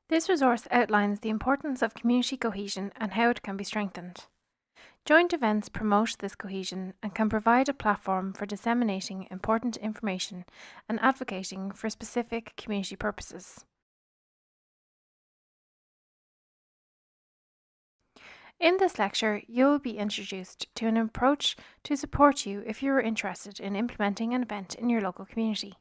This resource outlines the importance of community cohesion and how it can be strengthened. Joint events promote this cohesion and can provide a platform for disseminating important information and advocating for specific community purposes. In this lecture, you will be introduced to an approach to support you if you are interested in implementing an event in your local community.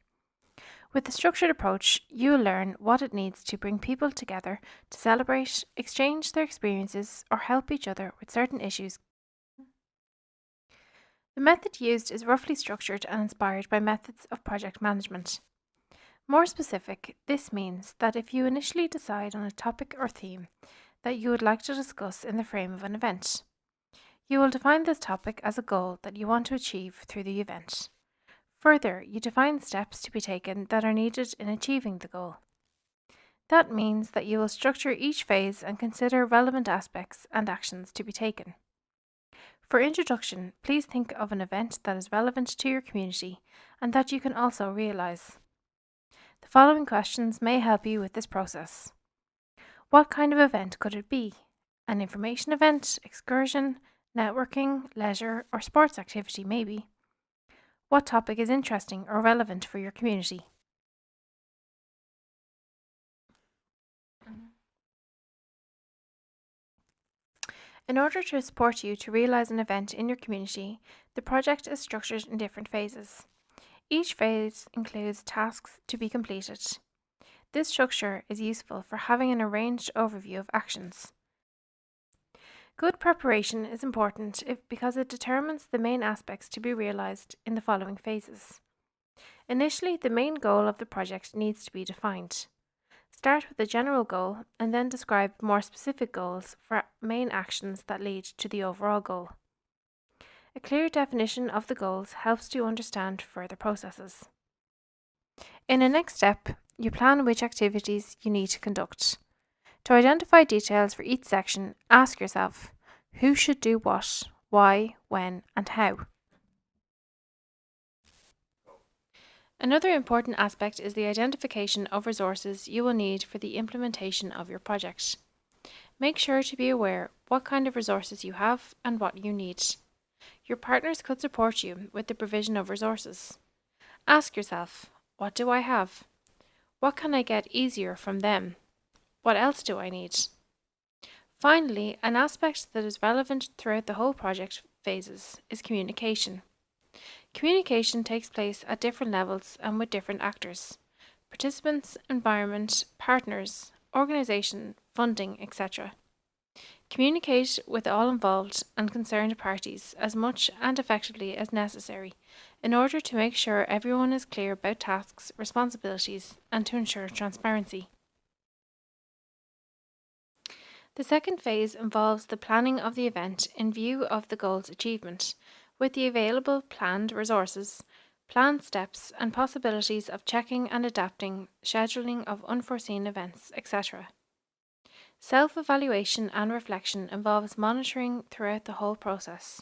With the structured approach, you will learn what it needs to bring people together to celebrate, exchange their experiences, or help each other with certain issues. The method used is roughly structured and inspired by methods of project management. More specific, this means that if you initially decide on a topic or theme that you would like to discuss in the frame of an event, you will define this topic as a goal that you want to achieve through the event. Further, you define steps to be taken that are needed in achieving the goal. That means that you will structure each phase and consider relevant aspects and actions to be taken. For introduction, please think of an event that is relevant to your community and that you can also realise. The following questions may help you with this process. What kind of event could it be? An information event, excursion, networking, leisure, or sports activity maybe? What topic is interesting or relevant for your community? In order to support you to realise an event in your community, the project is structured in different phases. Each phase includes tasks to be completed. This structure is useful for having an arranged overview of actions. Good preparation is important because it determines the main aspects to be realised in the following phases. Initially, the main goal of the project needs to be defined. Start with a general goal and then describe more specific goals for main actions that lead to the overall goal. A clear definition of the goals helps to understand further processes. In the next step, you plan which activities you need to conduct. To identify details for each section, ask yourself, who should do what, why, when, and how? Another important aspect is the identification of resources you will need for the implementation of your project. Make sure to be aware what kind of resources you have and what you need. Your partners could support you with the provision of resources. Ask yourself, what do I have? What can I get easier from them? What else do I need? Finally, an aspect that is relevant throughout the whole project phases is communication. Communication takes place at different levels and with different actors: participants, environment, partners, organisation, funding, etc. Communicate with all involved and concerned parties as much and effectively as necessary in order to make sure everyone is clear about tasks, responsibilities, and to ensure transparency. The second phase involves the planning of the event in view of the goal's achievement, with the available planned resources, planned steps, and possibilities of checking and adapting, scheduling of unforeseen events, etc. Self-evaluation and reflection involves monitoring throughout the whole process.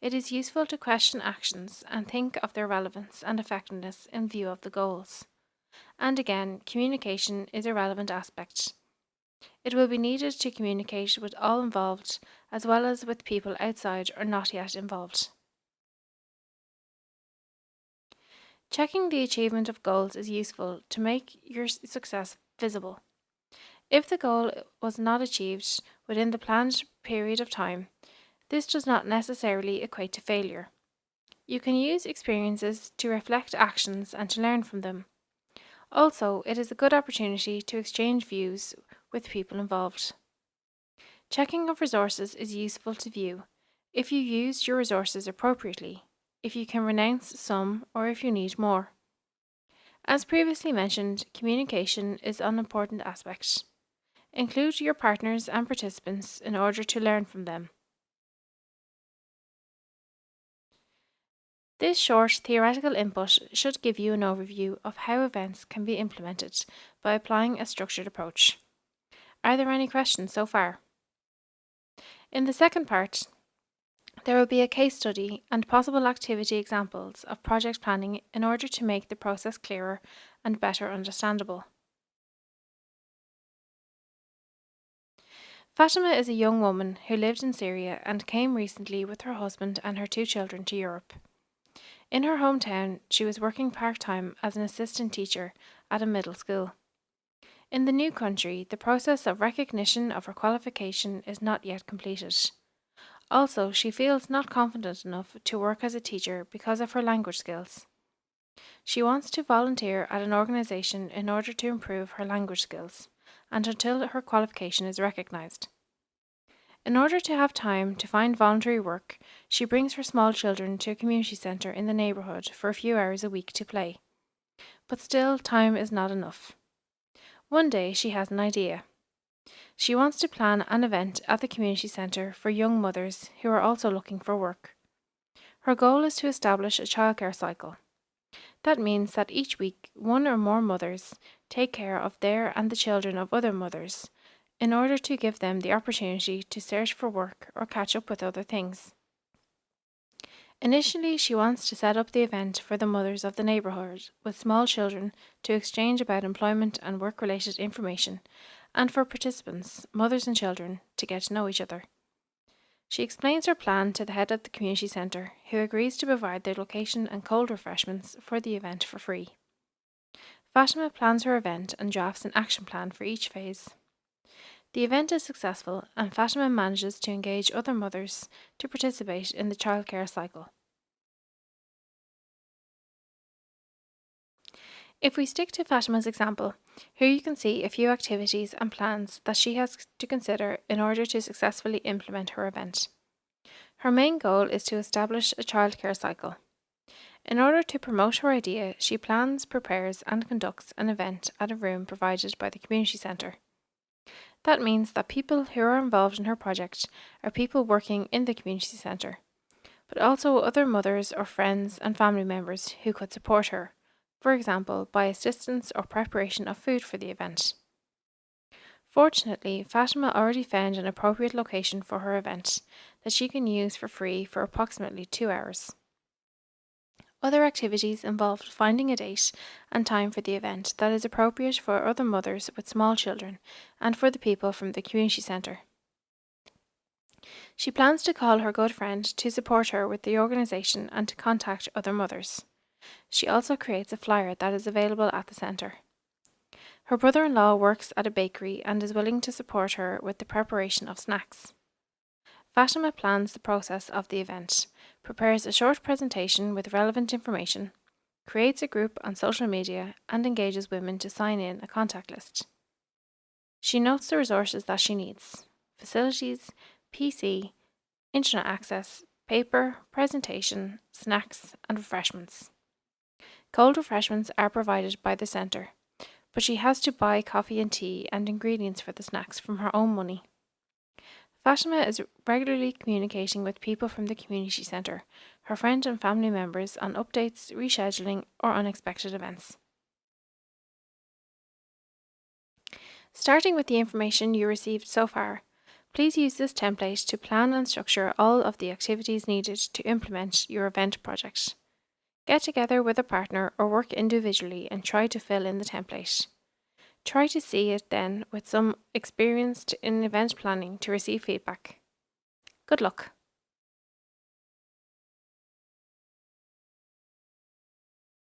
It is useful to question actions and think of their relevance and effectiveness in view of the goals. And again, communication is a relevant aspect. It will be needed to communicate with all involved as well as with people outside or not yet involved. Checking the achievement of goals is useful to make your success visible. If the goal was not achieved within the planned period of time, this does not necessarily equate to failure. You can use experiences to reflect actions and to learn from them. Also, it is a good opportunity to exchange views with people involved. Checking of resources is useful to view if you used your resources appropriately, if you can renounce some, or if you need more. As previously mentioned, communication is an important aspect. Include your partners and participants in order to learn from them. This short theoretical input should give you an overview of how events can be implemented by applying a structured approach. Are there any questions so far? In the second part, there will be a case study and possible activity examples of project planning in order to make the process clearer and better understandable. Fatima is a young woman who lived in Syria and came recently with her husband and her 2 children to Europe. In her hometown, she was working part time as an assistant teacher at a middle school. In the new country, the process of recognition of her qualification is not yet completed. Also, she feels not confident enough to work as a teacher because of her language skills. She wants to volunteer at an organisation in order to improve her language skills and until her qualification is recognised. In order to have time to find voluntary work, she brings her small children to a community centre in the neighbourhood for a few hours a week to play. But still, time is not enough. One day she has an idea. She wants to plan an event at the community centre for young mothers who are also looking for work. Her goal is to establish a childcare cycle. That means that each week, one or more mothers take care of their and the children of other mothers in order to give them the opportunity to search for work or catch up with other things. Initially, she wants to set up the event for the mothers of the neighbourhood with small children to exchange about employment and work related information, and for participants, mothers and children, to get to know each other. She explains her plan to the head of the community centre, who agrees to provide the location and cold refreshments for the event for free. Fatima plans her event and drafts an action plan for each phase. The event is successful and Fatima manages to engage other mothers to participate in the childcare cycle. If we stick to Fatima's example, here you can see a few activities and plans that she has to consider in order to successfully implement her event. Her main goal is to establish a childcare cycle. In order to promote her idea, she plans, prepares, and conducts an event at a room provided by the community centre. That means that people who are involved in her project are people working in the community centre, but also other mothers or friends and family members who could support her, for example, by assistance or preparation of food for the event. Fortunately, Fatima already found an appropriate location for her event that she can use for free for approximately 2 hours. Other activities involved finding a date and time for the event that is appropriate for other mothers with small children and for the people from the community centre. She plans to call her good friend to support her with the organisation and to contact other mothers. She also creates a flyer that is available at the centre. Her brother-in-law works at a bakery and is willing to support her with the preparation of snacks. Fatima plans the process of the event, prepares a short presentation with relevant information, creates a group on social media, and engages women to sign in a contact list. She notes the resources that she needs: facilities, PC, internet access, paper, presentation, snacks, and refreshments. Cold refreshments are provided by the centre, but she has to buy coffee and tea and ingredients for the snacks from her own money. Fatima is regularly communicating with people from the community centre, her friends and family members, on updates, rescheduling, or unexpected events. Starting with the information you received so far, please use this template to plan and structure all of the activities needed to implement your event project. Get together with a partner or work individually and try to fill in the template. Try to see it then with some experienced in event planning to receive feedback. Good luck!